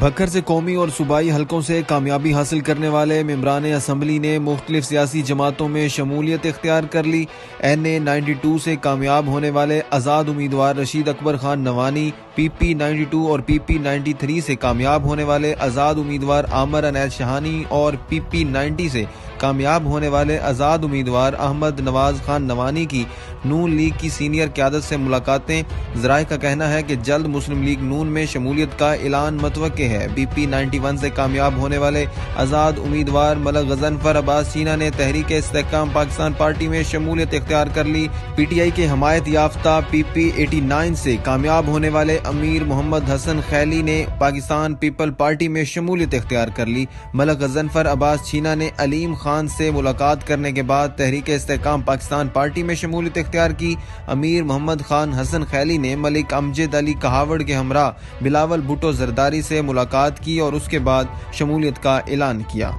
भक्कर से कौमी और सूबाई हलकों से कामयाबी हासिल करने वाले मेंबरान असम्बली ने मुख्तलिफ सियासी जमातों में शमूलियत इख्तियार कर ली। NA 92 से कामयाब होने वाले आज़ाद उम्मीदवार रशीद अकबर खान नवानी, PP 92 और PP 93 से कामयाब होने वाले आज़ाद उम्मीदवार आमर अनैत शहानी और PP 90 से कामयाब होने वाले आज़ाद उम्मीदवार अहमद नवाज खान नवानी की नून लीग की सीनियर क़यादत से मुलाकातें। ज़राए का कहना है कि जल्द मुस्लिम लीग नून में शमूलियत का ऐलान मतवक्के है। BP 91 से कामयाब होने वाले आज़ाद उम्मीदवार मलक गज़नफ़र अब्बास चीना ने तहरीक इस्तेहकाम पाकिस्तान पार्टी में शमूलियत इख्तियार कर ली। PTI के हमायत याफ्ता PP 89 से कामयाब होने वाले अमीर मोहम्मद हसन खैली ने पाकिस्तान पीपल पार्टी में शमूलियत इख्तियार कर ली। मलक गज़नफ़र अब्बास चीना ने अलीम खान से मुलाकात करने के बाद तहरीक इस्तेहकाम पाकिस्तान पार्टी में शमूलियत इख्तियार की। अमीर मोहम्मद खान हसन खैली ने मलिक अमजद अली कहावड़ के हमरा बिलावल भुट्टो जरदारी से मुलाकात की और उसके बाद शमूलियत का ऐलान किया।